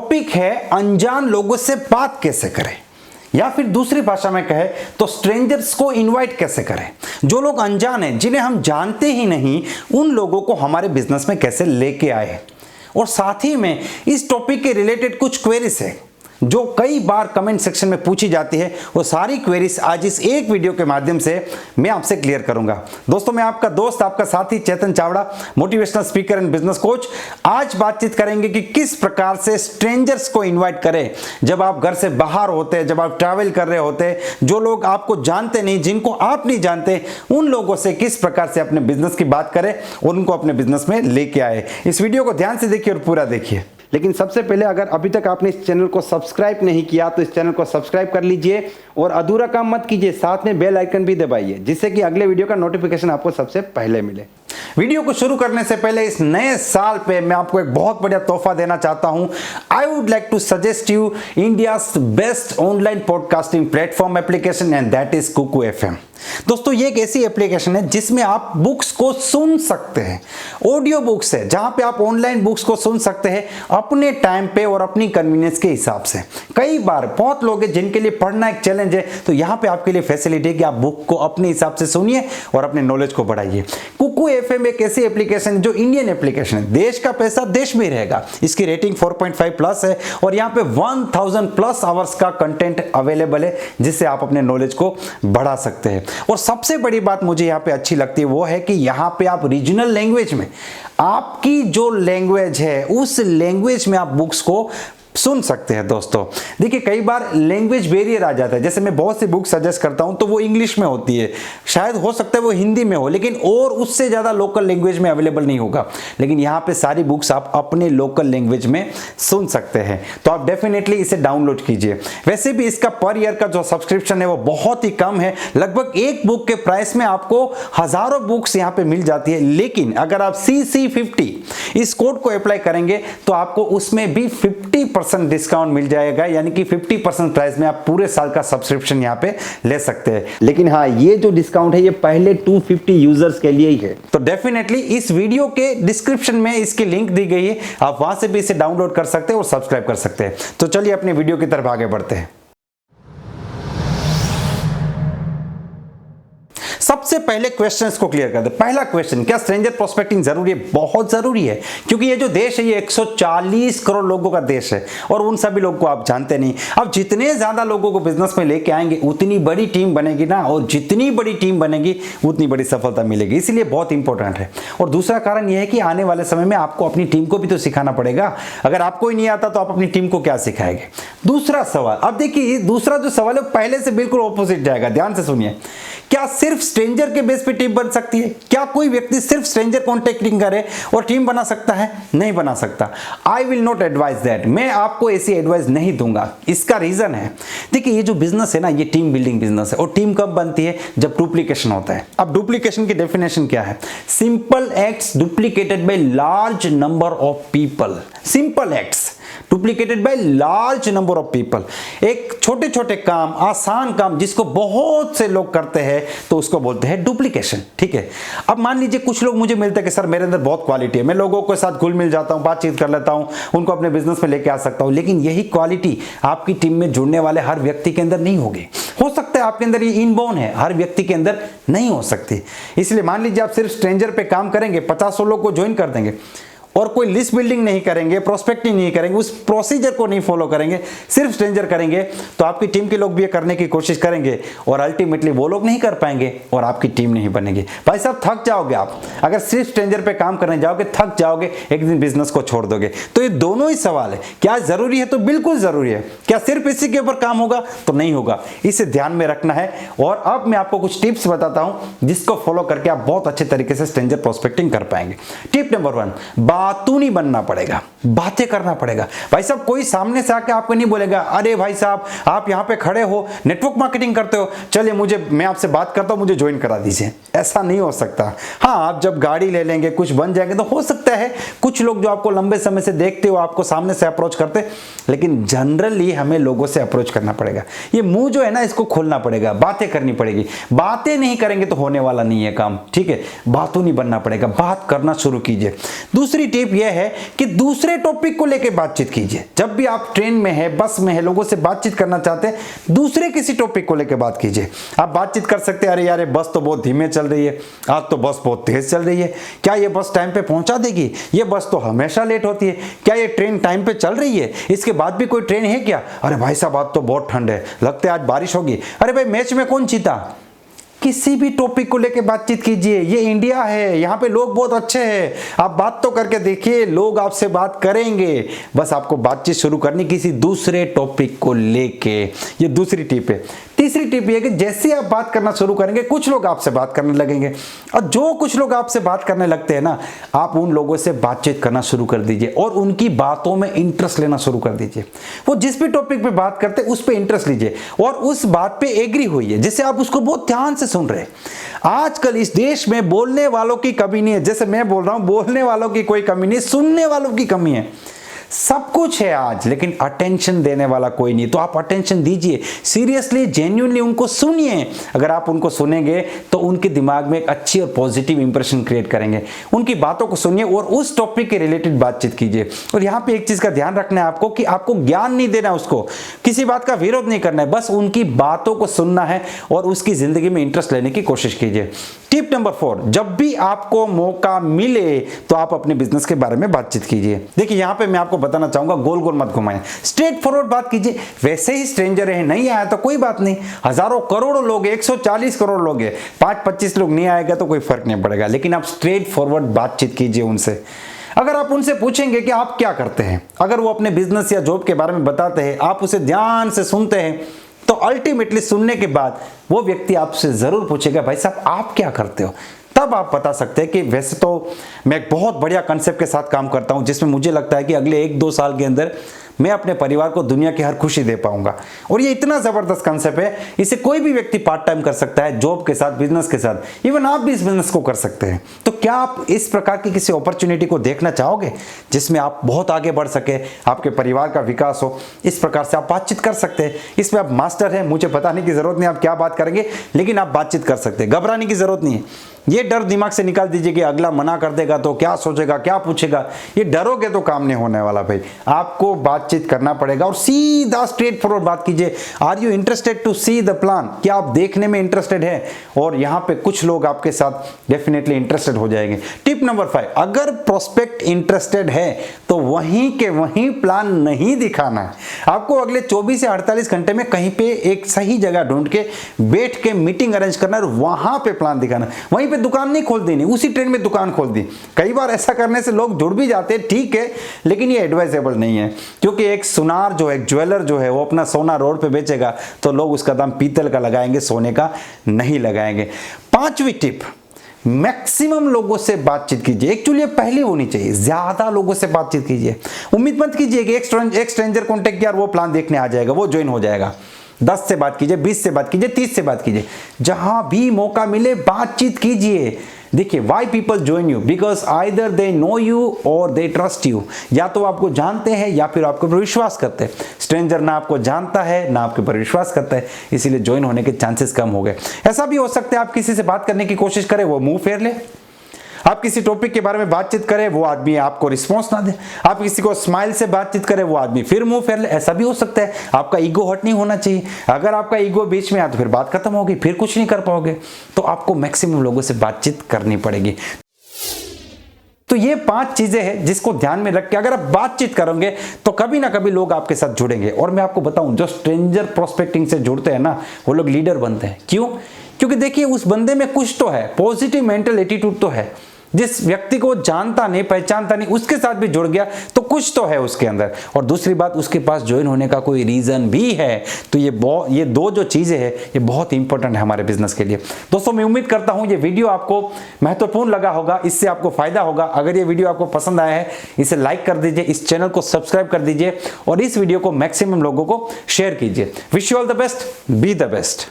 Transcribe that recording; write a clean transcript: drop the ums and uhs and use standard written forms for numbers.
Topic है अनजान लोगों से बात कैसे करें, या फिर दूसरी भाषा में कहे तो स्ट्रेंजर्स को इनवाइट कैसे करें। जो लोग अनजान हैं, जिन्हें हम जानते ही नहीं, उन लोगों को हमारे बिजनेस में कैसे लेके आए। और साथ ही में इस टॉपिक के रिलेटेड कुछ क्वेरीज है जो कई बार कमेंट सेक्शन में पूछी जाती है। वो सारी क्वेरीज आज इस एक वीडियो के माध्यम से मैं आपसे क्लियर करूंगा। दोस्तों, मैं आपका दोस्त, आपका साथी Chetan Chavda, motivational speaker and business coach. आज बातचीत करेंगे कि किस प्रकार से स्ट्रेंजर्स को इनवाइट करें जब आप घर से बाहर होते हैं, जब आप ट्रैवल कर रहे होते हैं। जो लोग आपको जानते नहीं, जिनको आप नहीं जानते, उन लोगों से किस प्रकार से अपने बिजनेस की बात करें और उनको अपने बिजनेस में लेके आए। इस वीडियो को ध्यान से देखिए और पूरा देखिए। लेकिन सबसे पहले, अगर अभी तक आपने इस चैनल को सब्सक्राइब नहीं किया तो इस चैनल को सब्सक्राइब कर लीजिए और अधूरा काम मत कीजिए, साथ में बेल आइकन भी दबाइए जिससे कि अगले वीडियो का नोटिफिकेशन आपको सबसे पहले मिले। वीडियो को शुरू करने से पहले इस नए साल पे मैं आपको एक बहुत बढ़िया तोहफा देना चाहता हूं। I would like to suggest you India's best online podcasting platform application and that is Kuku FM. दोस्तों, ये एक ऐसी एप्लीकेशन है जिसमें आप बुक्स को सुन सकते हैं। ऑडियो बुक्स है जहां पे आप ऑनलाइन बुक्स को सुन सकते हैं अपने टाइम पे और अपनी कन्वीनियंस के हिसाब से। कई बार बहुत लोग हैं जिनके लिए पढ़ना एक चैलेंज है, तो यहां पे आपके लिए फैसिलिटी है कि आप बुक को अपने हिसाब से सुनिए और अपने नॉलेज को बढ़ाइए। कुकू एफएम एक ऐसी एप्लीकेशन जो इंडियन एप्लीकेशन है, देश का पैसा देश में रहेगा। इसकी रेटिंग 4.5 प्लस है और यहाँ पे 1000 प्लस आवर्स का कंटेंट अवेलेबल है जिससे आप अपने नॉलेज को बढ़ा सकते हैं। और सबसे बड़ी बात मुझे यहाँ पे अच्छी लगती है वो है कि यहाँ पे आप रीजनल लैंग्वेज में, आपकी जो लैंग्वेज है उस लैंग्वेज में आप बुक्स को सुन सकते हैं। दोस्तों देखिए, कई बार लैंग्वेज बैरियर आ जाता है। जैसे मैं बहुत सी बुक सजेस्ट करता हूं तो वो इंग्लिश में होती है, शायद हो सकता है वो हिंदी में हो, लेकिन और उससे ज़्यादा लोकल लैंग्वेज में अवेलेबल नहीं होगा। लेकिन यहाँ पे सारी बुक्स आप अपने लोकल लैंग्वेज में सुन सकते हैं, तो आप डेफिनेटली इसे डाउनलोड कीजिए। वैसे भी इसका पर ईयर का जो सब्सक्रिप्शन है वो बहुत ही कम है। लगभग एक बुक के प्राइस में आपको हजारों बुक्स यहाँ पे मिल जाती है। लेकिन अगर आप CC50 इस कोड को अप्लाई करेंगे तो आपको उसमें भी 50% डिस्काउंट मिल जाएगा, यानी कि 50% प्राइस में आप पूरे साल का सब्सक्रिप्शन यहां पे ले सकते हैं। लेकिन हाँ, ये जो डिस्काउंट है ये पहले 250 यूजर्स के लिए ही है। तो डेफिनेटली इस वीडियो के डिस्क्रिप्शन में इसकी लिंक दी गई है, आप वहां से भी इसे डाउनलोड कर सकते हैं और सब्सक्राइब कर सकते हैं। तो चलिए अपने वीडियो की तरफ आगे बढ़ते हैं। सबसे पहले क्वेश्चंस को क्लियर कर दे। पहला क्वेश्चन, क्या स्ट्रेंजर प्रोस्पेक्टिंग जरूरी है? बहुत जरूरी है, क्योंकि ये जो देश है ये 140 करोड़ लोगों का देश है और उन सभी लोगों को आप जानते नहीं। अब जितने ज्यादा लोगों को बिजनेस में लेके आएंगे उतनी बड़ी टीम बनेगी ना, और जितनी बड़ी टीम बनेगी उतनी बड़ी सफलता मिलेगी। इसलिए बहुत इंपॉर्टेंट है। और दूसरा कारण यह है कि आने वाले समय में आपको अपनी टीम को भी तो सिखाना पड़ेगा। अगर आपको ही नहीं आता तो आप अपनी टीम को क्या सिखाएंगे? दूसरा सवाल, अब देखिए दूसरा जो सवाल है पहले से बिल्कुल ऑपोजिट जाएगा। ध्यान से सुनिए, क्या सिर्फ स्ट्रेंजर के बेस पे टीम बन सकती है? क्या कोई व्यक्ति सिर्फ स्ट्रेंजर कॉन्टेक्टिंग करे और टीम बना सकता है? नहीं बना सकता। I will not advise that. मैं आपको ऐसी एडवाइस नहीं दूंगा। इसका रीजन है, देखिए ये जो बिजनेस है ना, ये टीम बिल्डिंग बिजनेस है। और टीम कब बनती है? जब डुप्लीकेशन होता है। अब डुप्लीकेशन की डेफिनेशन क्या है? Simple acts duplicated by large number of people. Simple acts duplicated by large number of people. एक छोटे छोटे काम, आसान काम जिसको बहुत से लोग करते हैं तो उसको बोलते हैं डुप्लीकेशन। ठीक है, अब मान लीजिए कुछ लोग मुझे मिलते हैं कि सर मेरे अंदर बहुत क्वालिटी है, मैं लोगों के साथ घुल मिल जाता हूं, बातचीत कर लेता हूं, उनको अपने बिजनेस में लेके आ सकता हूं। लेकिन यही क्वालिटी आपकी टीम में जुड़ने वाले हर व्यक्ति के अंदर नहीं होगी। हो सकता है आपके अंदर ये इनबोर्न है, हर व्यक्ति के अंदर नहीं हो सकती। इसलिए मान लीजिए आप सिर्फ स्ट्रेंजर पे काम करेंगे, 50 लोग को ज्वाइन कर देंगे और कोई लिस्ट बिल्डिंग नहीं करेंगे, प्रोस्पेक्टिंग नहीं करेंगे, उस प्रोसीजर को नहीं फॉलो करेंगे, सिर्फ स्ट्रेंजर करेंगे, तो आपकी टीम के लोग भी ये करने की कोशिश करेंगे और अल्टीमेटली वो लोग नहीं कर पाएंगे और आपकी टीम नहीं बनेगी। भाई साहब, थक जाओगे आप। अगर सिर्फ स्ट्रेंजर पे काम करने जाओगे थक जाओगे, एक दिन बिजनेस को छोड़ दोगे। तो ये दोनों ही सवाल है। क्या जरूरी है? तो बिल्कुल जरूरी है। क्या सिर्फ इसी के ऊपर काम होगा? तो नहीं होगा। इसे ध्यान में रखना है। और अब मैं आपको कुछ टिप्स बताता हूं जिसको फॉलो करके आप बहुत अच्छे तरीके से स्ट्रेंजर प्रोस्पेक्टिंग कर पाएंगे। टिप नंबर 1, बातूं नहीं बनना पड़ेगा, बातें करना पड़ेगा। भाई साहब, कोई सामने से आके आपको नहीं बोलेगा अरे भाई साहब आप यहां पे खड़े हो, नेटवर्क मार्केटिंग करते हो, चलिए मैं आपसे बात करता हूं, मुझे ज्वाइन करा दीजिए। ऐसा नहीं हो सकता। हाँ, आप जब गाड़ी ले लेंगे, कुछ बन जाएंगे तो हो सकता है कुछ लोग जो आपको लंबे समय से देखते हो आपको सामने से अप्रोच करते, लेकिन जनरली हमें लोगों से अप्रोच करना पड़ेगा। ये मुंह जो है ना इसको खोलना पड़ेगा, बातें करनी पड़ेगी। बातें नहीं करेंगे तो होने वाला नहीं है काम। ठीक है, बातों नहीं बनना पड़ेगा, बात करना शुरू कीजिए। दूसरी टिप यह है कि दूसरे टॉपिक को लेकर बातचीत कीजिए। जब भी आप ट्रेन में है, बस में है, लोगों से बातचीत करना चाहते हैं, दूसरे किसी टॉपिक को लेकर बात कीजिए। आप बातचीत कर सकते हैं, अरे यार ये बस तो बहुत धीमे चल रही है, आज तो बस बहुत तेज चल रही है, क्या ये बस टाइम पे पहुंचा देगी, ये बस तो हमेशा लेट होती है, क्या ये ट्रेन टाइम पे चल रही है, इसके बाद भी कोई ट्रेन है क्या, अरे भाई साहब आज तो बहुत ठंड है, लगता है आज बारिश होगी, अरे भाई मैच में कौन जीता। किसी भी टॉपिक को लेकर बातचीत कीजिए। ये इंडिया है, यहाँ पे लोग बहुत अच्छे हैं, आप बात तो करके देखिए, लोग आपसे बात करेंगे। बस आपको बातचीत शुरू करनी किसी दूसरे टॉपिक को लेके। ये दूसरी टिप है। तीसरी टिप ये कि जैसे आप बात करना शुरू करेंगे, कुछ लोग आपसे बात करने लगेंगे, और जो कुछ लोग आपसे बात करने लगते हैं ना, आप उन लोगों से बातचीत करना शुरू कर दीजिए और उनकी बातों में इंटरेस्ट लेना शुरू कर दीजिए। वो जिस भी टॉपिक पे बात करते हैं उस पे इंटरेस्ट लीजिए और उस बात पे एग्री होइए, जिससे आप उसको बहुत ध्यान से सुन रहे हैं। आजकल इस देश में बोलने वालों की कमी नहीं है, जैसे मैं बोल रहा हूं, बोलने वालों की कोई कमी नहीं, सुनने वालों की कमी है। सब कुछ है आज, लेकिन अटेंशन देने वाला कोई नहीं। तो आप अटेंशन दीजिए, सीरियसली जेन्युइनली उनको सुनिए। अगर आप उनको सुनेंगे तो उनके दिमाग में एक अच्छी और पॉजिटिव इंप्रेशन क्रिएट करेंगे। उनकी बातों को सुनिए और उस टॉपिक के रिलेटेड बातचीत कीजिए। और यहाँ पे एक चीज का ध्यान रखना है आपको कि आपको ज्ञान नहीं देना, उसको किसी बात का विरोध नहीं करना है, बस उनकी बातों को सुनना है और उसकी जिंदगी में इंटरेस्ट लेने की कोशिश कीजिए। टिप नंबर 4, जब भी आपको मौका मिले तो आप अपने बिजनेस के बारे में बातचीत कीजिए। देखिए यहाँ पे मैं आपको बताना चाहूंगा, गोल गोल मत घुमाएं, स्ट्रेट फॉरवर्ड बात कीजिए। वैसे ही स्ट्रेंजर है, नहीं आया तो कोई बात नहीं, हजारों करोड़ों लोग, 140 करोड़ लोग हैं, 5-25 लोग नहीं आएगा तो कोई फर्क नहीं पड़ेगा, लेकिन आप स्ट्रेट फॉरवर्ड बातचीत कीजिए उनसे। अगर आप उनसे पूछेंगे कि आप क्या करते हैं, अगर वो अपने बिजनेस या जॉब के बारे में बताते हैं, आप उसे ध्यान से सुनते हैं, तो अल्टीमेटली सुनने के बाद वो व्यक्ति आपसे जरूर पूछेगा, भाई साहब आप क्या करते हो। तब आप बता सकते हैं कि वैसे तो मैं एक बहुत बढ़िया कंसेप्ट के साथ काम करता हूं, जिसमें मुझे लगता है कि अगले 1-2 साल के अंदर मैं अपने परिवार को दुनिया की हर खुशी दे पाऊंगा। और ये इतना जबरदस्त कंसेप्ट है, इसे कोई भी व्यक्ति पार्ट टाइम कर सकता है, जॉब के साथ, बिजनेस के साथ, इवन आप भी इस बिजनेस को कर सकते हैं। तो क्या आप इस प्रकार की किसी अपॉर्चुनिटी को देखना चाहोगे जिसमें आप बहुत आगे बढ़ सके, आपके परिवार का विकास हो? इस प्रकार से आप बातचीत कर सकते हैं। इसमें आप मास्टर हैं, मुझे बताने की जरूरत नहीं आप क्या बात करेंगे, लेकिन आप बातचीत कर सकते हैं, घबराने की जरूरत नहीं है। ये डर दिमाग से निकाल दीजिए कि अगला मना कर देगा तो क्या सोचेगा, क्या पूछेगा। ये डरोगे तो काम नहीं होने वाला भाई। आपको बातचीत करना पड़ेगा और सीधा स्ट्रेट फॉरवर्ड बात कीजिए। Are you interested to see the plan? क्या आप देखने में इंटरेस्टेड है? और यहां पे कुछ लोग आपके साथ डेफिनेटली इंटरेस्टेड हो जाएंगे। टिप नंबर 5, अगर प्रोस्पेक्ट इंटरेस्टेड है तो वहीं के वहीं प्लान नहीं दिखाना है। आपको अगले 24 से 48 घंटे में कहीं पे एक सही जगह ढूंढ के बैठ के मीटिंग अरेंज करना है और वहां पे प्लान दिखाना। वहीं दुकान नहीं खोल देनी, उसी ट्रेन में दुकान खोल दी। कई बार ऐसा करने से लोग जुड़ भी जाते हैं, ठीक है, लेकिन ये एडवाइजेबल नहीं है, क्योंकि एक सुनार जो है, एक ज्वेलर जो है, वो अपना सोना रोड पे बेचेगा तो लोग उसका दाम पीतल का लगाएंगे, सोने का नहीं लगाएंगे। 5वीं टिप, मैक्सिमम लोगों से बातचीत कीजिए। एक्चुअली ये पहली होनी चाहिए, ज्यादा लोगों से बातचीत कीजिए। उम्मीद मत कीजिए कि एक स्ट्रेंजर कॉन्टेक्ट किया और वो प्लान देखने आ जाएगा, वो ज्वाइन हो जाएगा। 10 से बात कीजिए, 20 से बात कीजिए, 30 से बात कीजिए, जहां भी मौका मिले बातचीत कीजिए। देखिए, why people join you? Because either they know you और दे ट्रस्ट यू। या तो आपको जानते हैं या फिर आपके ऊपर विश्वास करते हैं। स्ट्रेंजर ना आपको जानता है ना आपके ऊपर विश्वास करता है, इसीलिए ज्वाइन होने के चांसेस कम हो गए। ऐसा भी हो सकता है आप किसी से बात करने की कोशिश करें, वो मुंह फेर ले। आप किसी टॉपिक के बारे में बातचीत करें, वो आदमी आपको रिस्पॉन्स ना दे। आप किसी को स्माइल से बातचीत करें, वो आदमी फिर मुंह फेर ले। ऐसा भी हो सकता है। आपका ईगो हर्ट नहीं होना चाहिए। अगर आपका ईगो बीच में आया तो फिर बात खत्म होगी, फिर कुछ नहीं कर पाओगे। तो आपको मैक्सिमम लोगों से बातचीत करनी पड़ेगी। तो ये 5 चीजें हैं जिसको ध्यान में रख के अगर आप बातचीत करोगे तो कभी ना कभी लोग आपके साथ जुड़ेंगे। और मैं आपको बताऊं, जो स्ट्रेंजर प्रोस्पेक्टिंग से जुड़ते हैं ना, वो लोग लीडर बनते हैं। क्यों? क्योंकि देखिए, उस बंदे में कुछ तो है, पॉजिटिव मेंटल एटीट्यूड तो है। जिस व्यक्ति को जानता नहीं, पहचानता नहीं, उसके साथ भी जुड़ गया तो कुछ तो है उसके अंदर। और दूसरी बात, उसके पास ज्वाइन होने का कोई रीजन भी है। तो ये 2 जो चीजें हैं, ये बहुत इंपॉर्टेंट है हमारे बिजनेस के लिए। दोस्तों, मैं उम्मीद करता हूं ये वीडियो आपको महत्वपूर्ण लगा होगा, इससे आपको फायदा होगा। अगर ये वीडियो आपको पसंद आया है, इसे लाइक कर दीजिए, इस चैनल को सब्सक्राइब कर दीजिए और इस वीडियो को मैक्सिमम लोगों को शेयर कीजिए। Wish you all the best, be the best.